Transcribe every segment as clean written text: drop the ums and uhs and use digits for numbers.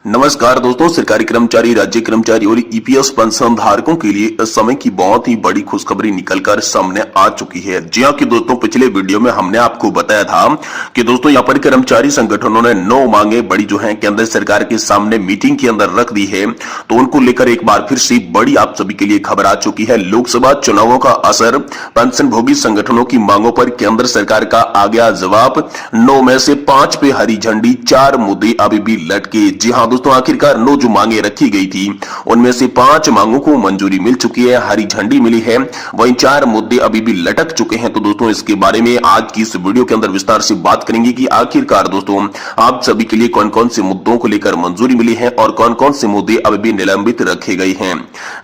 नमस्कार दोस्तों, सरकारी कर्मचारी, राज्य कर्मचारी और ईपीएस पेंशन धारकों के लिए इस समय की बहुत ही बड़ी खुशखबरी निकलकर सामने आ चुकी है। जी हाँ कि दोस्तों, पिछले वीडियो में हमने आपको बताया था कि दोस्तों यहाँ पर कर्मचारी संगठनों ने 9 मांगे बड़ी जो है केंद्र सरकार के सामने मीटिंग के अंदर रख दी है। तो उनको लेकर एक बार फिर से बड़ी आप सभी के लिए खबर आ चुकी है। लोकसभा चुनावों का असर, पेंशन भोगी संगठनों की मांगों पर केंद्र सरकार का आ गया जवाब। 9 में से 5 पे हरी झंडी, 4 मुद्दे अभी भी लटके। जी हाँ दोस्तों, आखिरकार 9 जो मांगे रखी गई थी उनमें से 5 मांगों को मंजूरी मिल चुकी है, हरी झंडी मिली है, वहीं 4 मुद्दे अभी भी लटक चुके हैं। तो दोस्तों इसके बारे में आज की इस वीडियो के अंदर विस्तार से बात करेंगे कि आखिरकार दोस्तों आप सभी के लिए कौन कौन से मुद्दों को लेकर मंजूरी मिली है और कौन कौन से मुद्दे अभी भी निलंबित रखे गए हैं।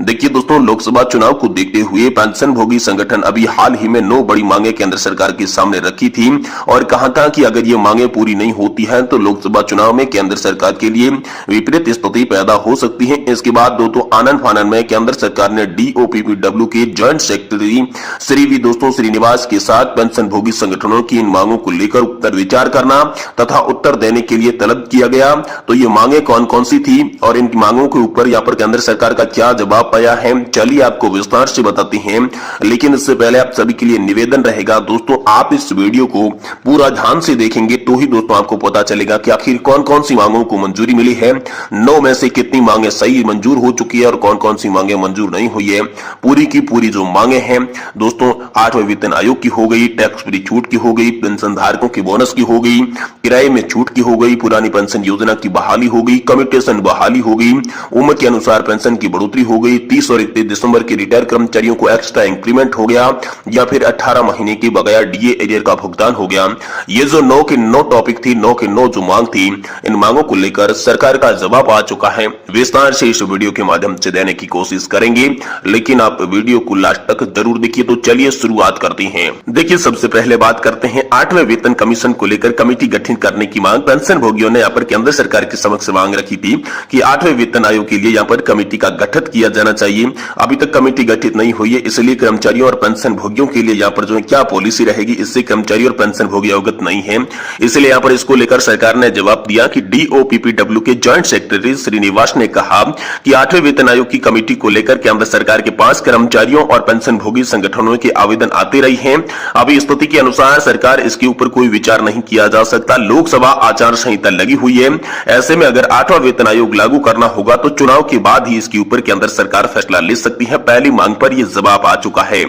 देखिए दोस्तों, लोकसभा चुनाव को देखते हुए पेंशन भोगी संगठन अभी हाल ही में 9 बड़ी मांगे केंद्र सरकार के सामने रखी थी और कहा था कि अगर ये मांगे पूरी नहीं होती है तो लोकसभा चुनाव में केंद्र सरकार के लिए विपरीत स्थिति पैदा हो सकती है। इसके बाद दोस्तों आनन फानन में केंद्र सरकार ने डीओपीपीडब्ल्यू के जॉइंट सेक्रेटरी श्रीनिवास के साथ पेंशन भोगी संगठनों की इन मांगों को लेकर उत्तर विचार करना तथा उत्तर देने के लिए तलब किया गया। तो ये मांगे कौन कौन सी थी और इन मांगों के ऊपर यहाँ पर केंद्र सरकार का क्या जवाब आया है, चलिए आपको विस्तार से बताते हैं। लेकिन इससे पहले आप सभी के लिए निवेदन रहेगा दोस्तों, आप इस वीडियो को पूरा ध्यान से देखेंगे तो ही दोस्तों आपको पता चलेगा कि आखिर कौन कौन सी मांगों को मंजूरी मिली है, 9 में से कितनी मांगे सही मंजूर हो चुकी है और कौन कौन सी मांगे मंजूर नहीं हुई है। पूरी की पूरी जो मांगे हैं दोस्तों, 8वें वेतन आयोग की हो गई, टैक्स फ्री छूट की हो गई, पेंशन धारकों की बोनस की हो गई, किराए में छूट की हो गई, पुरानी पेंशन योजना की बहाली हो गई, कम्यूटेशन बहाली हो गई, उम्र के अनुसार पेंशन की बढ़ोतरी हो गई, 30 और 31 दिसंबर के रिटायर कर्मचारियों को एक्स्ट्रा इंक्रीमेंट हो गया या फिर 18 महीने के बगैर डीए एरियर का भुगतान हो गया। ये जो 9 के 9 टॉपिक थी, 9 के 9 जो मांग थी, इन मांगों को लेकर सरकार का जवाब आ चुका है। विस्तार से इस वीडियो के माध्यम से देने की कोशिश करेंगे, लेकिन आप वीडियो को लास्ट तक जरूर देखिए। तो चलिए शुरुआत करते हैं। देखिए सबसे पहले बात करते हैं 8वें वेतन कमीशन को लेकर कमेटी गठित करने की मांग। पेंशन भोगियों ने यहाँ पर केंद्र सरकार के समक्ष मांग रखी थी कि 8वें वेतन आयोग के लिए यहाँ पर कमेटी का गठन किया जाना चाहिए। अभी तक कमेटी गठित नहीं हुई है, इसलिए कर्मचारियों और पेंशन भोगियों के लिए यहाँ पर जो है क्या पॉलिसी रहेगी, इससे कर्मचारी और पेंशन भोगी अवगत नहीं है। इसलिए यहाँ पर इसको लेकर सरकार ने जवाब दिया कि डीओपीपीडब्ल्यू के जॉइंट सेक्रेटरी श्रीनिवास ने कहा कि 8वें वेतन आयोग की कमेटी को लेकर केंद्र सरकार के पास कर्मचारियों और पेंशन भोगी संगठनों के आवेदन आते रहे हैं। अभी स्थिति के अनुसार सरकार इसके ऊपर कोई विचार नहीं किया जा सकता। लोकसभा आचार संहिता लगी हुई है, ऐसे में अगर 8वां वेतन आयोग लागू करना होगा तो चुनाव के बाद ही इसके ऊपर केंद्र सरकार फैसला ले सकती है। पहली मांग पर यह जवाब आ चुका है।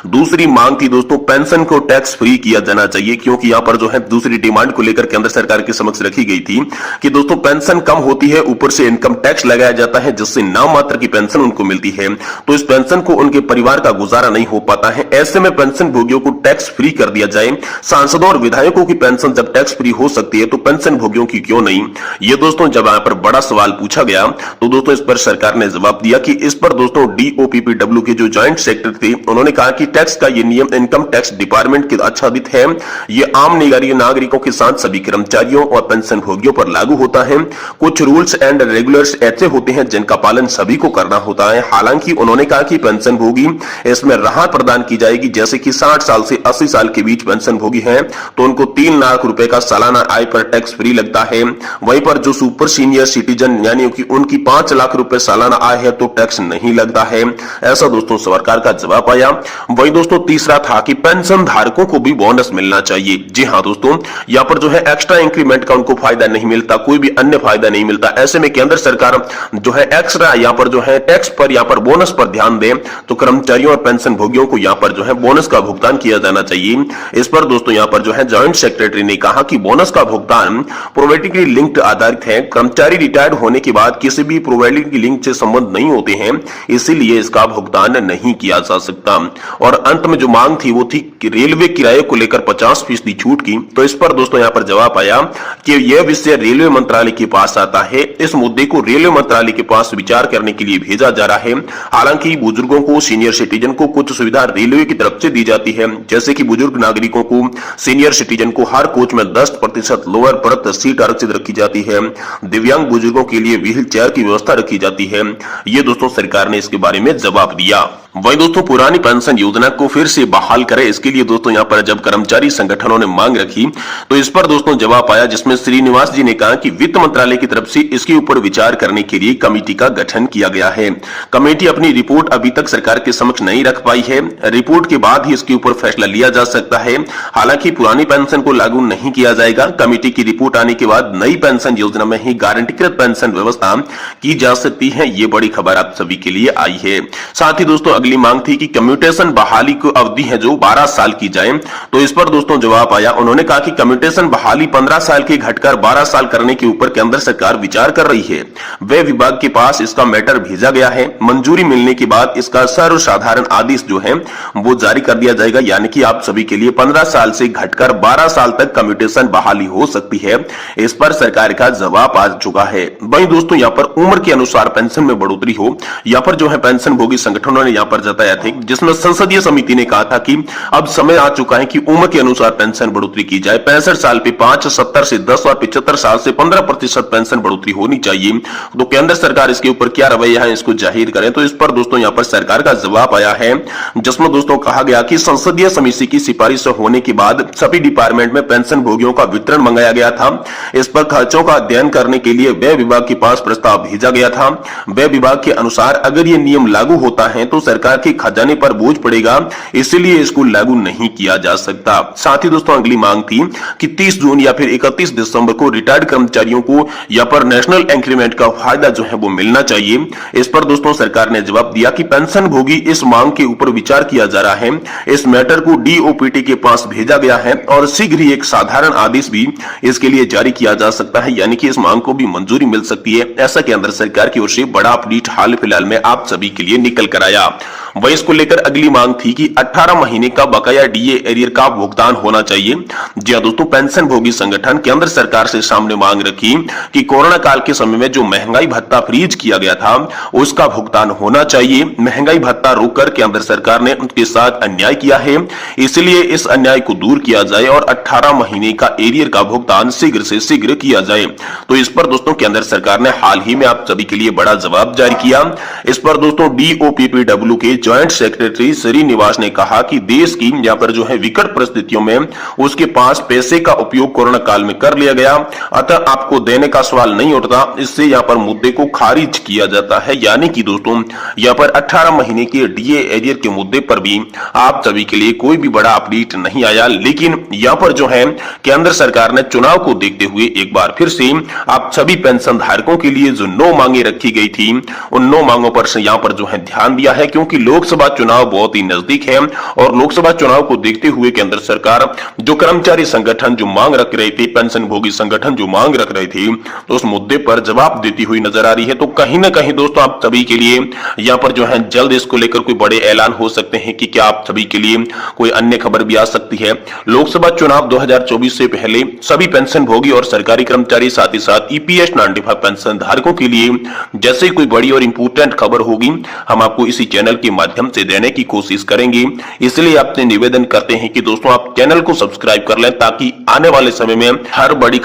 दूसरी मांग थी दोस्तों, पेंशन को टैक्स फ्री किया जाना चाहिए, क्योंकि यहां पर जो है दूसरी डिमांड को लेकर केंद्र सरकार के समक्ष रखी गई थी कि दोस्तों पेंशन कम होती है, ऊपर से इनकम टैक्स लगाया जाता है, जिससे नाम मात्र की पेंशन उनको मिलती है, तो इस पेंशन को उनके परिवार का गुजारा नहीं हो पाता है। ऐसे में पेंशन भोगियों को टैक्स फ्री कर दिया जाए। सांसदों और विधायकों की पेंशन जब टैक्स फ्री हो सकती है तो पेंशन भोगियों की क्यों नहीं। ये दोस्तों जब यहां पर बड़ा सवाल पूछा गया तो दोस्तों इस पर सरकार ने जवाब दिया कि इस पर दोस्तों डीओपीपीडब्ल्यू के जो जॉइंट सेक्रेटरी थे उन्होंने कहा कि टैक्स का ये नियम इनकम टैक्स डिपार्टमेंट के आच्छादित है। ये आम नागरिकों के साथ सभी कर्मचारियों और पेंशन भोगियों पर लागू होता है। कुछ रूल्स एंड रेगुलर्स ऐसे होते हैं जिनका पालन सभी को करना होता है। हालांकि उन्होंने कहा कि पेंशन भोगी इसमें राहत प्रदान की जाएगी, जैसे कि 60 साल से 80 साल के बीच पेंशन भोगी हैं तो उनको 3 लाख रुपए का सालाना आय पर टैक्स फ्री लगता है। वहीं पर जो सुपर सीनियर सिटीजन यानी कि उनकी 5 लाख रुपए सालाना आय है तो टैक्स नहीं लगता है। ऐसा दोस्तों सरकार का जवाब आया। वही दोस्तों तीसरा था कि पेंशन धारकों को भी बोनस मिलना चाहिए। जी हाँ दोस्तों, यहाँ पर जो है एक्स्ट्रा इंक्रीमेंट का उनको फायदा नहीं मिलता, कोई भी अन्य फायदा नहीं मिलता। ऐसे में केंद्र सरकार जो है एक्स्ट्रा यहाँ पर जो है टैक्स पर यहाँ पर बोनस पर ध्यान दे तो कर्मचारियों और पेंशन भोगियों को यहाँ पर जो है बोनस का भुगतान किया जाना चाहिए। इस पर दोस्तों यहाँ पर जो है जॉइंट सेक्रेटरी ने कहा कि बोनस का भुगतान प्रोविडेंट लिंक्ड आधारित है। कर्मचारी रिटायर्ड होने के बाद किसी भी प्रोविडेंट लिंक से संबंध नहीं होते हैं, इसीलिए इसका भुगतान नहीं किया जा सकता। और अंत में जो मांग थी वो थी कि रेलवे किराए को लेकर 50% छूट की। तो इस पर दोस्तों यहाँ पर जवाब आया कि यह विषय रेलवे मंत्रालय के पास आता है। इस मुद्दे को रेलवे मंत्रालय के पास विचार करने के लिए भेजा जा रहा है। हालांकि बुजुर्गों को, सीनियर सिटीजन को कुछ सुविधा रेलवे की तरफ से दी जाती है, जैसे कि बुजुर्ग नागरिकों को, सीनियर सिटीजन को हर कोच में 10% लोअर बर्थ सीट आरक्षित रखी जाती है। दिव्यांग बुजुर्गों के लिए व्हील चेयर की व्यवस्था रखी जाती है। ये दोस्तों सरकार ने इसके बारे में जवाब दिया। वहीं दोस्तों पुरानी पेंशन योजना को फिर से बहाल करें, इसके लिए दोस्तों यहाँ पर जब कर्मचारी संगठनों ने मांग रखी तो इस पर दोस्तों जवाब आया, जिसमें श्रीनिवास जी ने कहा कि वित्त मंत्रालय की तरफ से इसके ऊपर विचार करने के लिए कमेटी का गठन किया गया है। कमेटी अपनी रिपोर्ट अभी तक सरकार के समक्ष नहीं रख पाई है, रिपोर्ट के बाद ही इसके ऊपर फैसला लिया जा सकता है। हालांकि पुरानी पेंशन को लागू नहीं किया जाएगा, कमेटी की रिपोर्ट आने के बाद नई पेंशन योजना में ही गारंटीकृत पेंशन व्यवस्था की जा सकती है। ये बड़ी खबर आप सभी के लिए आई है। साथ ही दोस्तों अगली मांग थी कि कम्यूटेशन बहाली की अवधि है जो 12 साल की जाए, तो इस पर दोस्तों जवाब आया। उन्होंने कहा कि कम्यूटेशन बहाली 15 साल की घटकर 12 साल करने के ऊपर केंद्र सरकार विचार कर रही है। वे विभाग के पास इसका मैटर भेजा गया है, मंजूरी मिलने के बाद इसका सर्वसाधारण आदेश जो है वो जारी कर दिया जाएगा, यानी कि आप सभी के लिए 15 साल से घटकर 12 साल तक कम्यूटेशन बहाली हो सकती है। इस पर सरकार का जवाब आ चुका है। वहीं दोस्तों यहाँ पर उम्र के अनुसार पेंशन में बढ़ोतरी हो, यहाँ पर जो है पेंशन भोगी संगठनों ने यहाँ पर जताया था, जिसमें संसदीय समिति ने कहा था कि अब समय आ चुका है कि उम्र के अनुसार पेंशन बढ़ोतरी की जाए। 65 साल पे 5, 70 से 10 और 75 साल से 15% पेंशन बढ़ोतरी होनी चाहिए। तो केंद्र सरकार इसके ऊपर क्या रवैया है इसको जाहिर करें। तो इस पर दोस्तों यहाँ पर सरकार का जवाब आया है, जिसमें दोस्तों कहा गया कि संसदीय समिति की सिफारिश होने के बाद सभी डिपार्टमेंट में पेंशन भोगियों का वितरण मंगाया गया था। इस पर खर्चों का अध्ययन करने के लिए व्यय विभाग के पास प्रस्ताव भेजा गया था। व्यय विभाग के अनुसार अगर ये नियम लागू होता है तो सरकार के खजाने पर बोझ पड़ेगा, इसलिए इसको लागू नहीं किया जा सकता। साथ ही दोस्तों अगली मांग थी कि 30 जून या फिर 31 दिसंबर को रिटायर्ड कर्मचारियों को या पर नेशनल इंक्रीमेंट का फायदा जो है वो मिलना चाहिए। इस पर दोस्तों सरकार ने जवाब दिया कि पेंशन भोगी इस मांग के ऊपर विचार किया जा रहा है। इस मैटर को डीओपीटी के पास भेजा गया है और शीघ्र ही एक साधारण आदेश भी इसके लिए जारी किया जा सकता है, यानी कि इस मांग को भी मंजूरी मिल सकती है। ऐसा केंद्र सरकार की ओर से बड़ा अपडेट हाल फिलहाल में आप सभी के लिए निकल कर आया। वही इसको लेकर अगली मांग थी कि 18 महीने का बकाया डीए एरियर का भुगतान होना चाहिए। जी हां दोस्तों, पेंशन भोगी संगठन केंद्र सरकार से सामने मांग रखी कि कोरोना काल के समय में जो महंगाई भत्ता फ्रीज किया गया था उसका भुगतान होना चाहिए। महंगाई भत्ता रोककर केंद्र सरकार ने उनके साथ अन्याय किया है, इसलिए इस अन्याय को दूर किया जाए और 18 महीने का एरियर का भुगतान शीघ्र से शीघ्र किया जाए। तो इस पर दोस्तों केंद्र सरकार ने हाल ही में आप सभी के लिए बड़ा जवाब जारी किया। इस पर दोस्तों डीओपीपीडब्ल्यू के ज्वाइंट सेक्रेटरी श्रीनिवास ने कहा कि देश की यहाँ पर जो है विकट परिस्थितियों में उसके पास पैसे का उपयोग कोरोना काल में कर लिया गया, अतः आपको देने का सवाल नहीं उठता। इससे यहाँ पर मुद्दे को खारिज किया जाता है, यानी कि दोस्तों यहाँ पर 18 महीने के डीए एरियर के मुद्दे पर भी आप सभी के लिए कोई भी बड़ा अपडेट नहीं आया। लेकिन यहाँ पर जो है केंद्र सरकार ने चुनाव को देखते हुए एक बार फिर से आप सभी पेंशन धारकों के लिए जो 9 मांगे रखी गई थी उन 9 मांगों पर से यहाँ पर जो है ध्यान दिया है, क्योंकि लोकसभा चुनाव बहुत ही नजदीक है और लोकसभा चुनाव को देखते हुए केंद्र सरकार जो कर्मचारी संगठन जो मांग रख रहे थे, पेंशन भोगी संगठन जो मांग रख रहे थे, तो उस मुद्दे पर जवाब देती हुई नजर आ रही है। तो कहीं ना कहीं दोस्तों आप सभी के लिए यहाँ पर जो है जल्द इसको लेकर कोई बड़े ऐलान हो सकते हैं कि क्या आप सभी के लिए कोई अन्य खबर भी आ सकती है। लोकसभा चुनाव 2024 से पहले सभी पेंशन भोगी और सरकारी कर्मचारी साथ ही साथ ईपीएस 95 पेंशन धारकों के लिए जैसे कोई बड़ी और इंपोर्टेंट खबर होगी हम आपको इसी चैनल के माध्यम से देने की कोशिश करेंगे। इसलिए आपसे निवेदन करते हैं कि दोस्तों आप चैनल को सब्सक्राइब कर लें ताकि आने वाले समय में हर बड़ी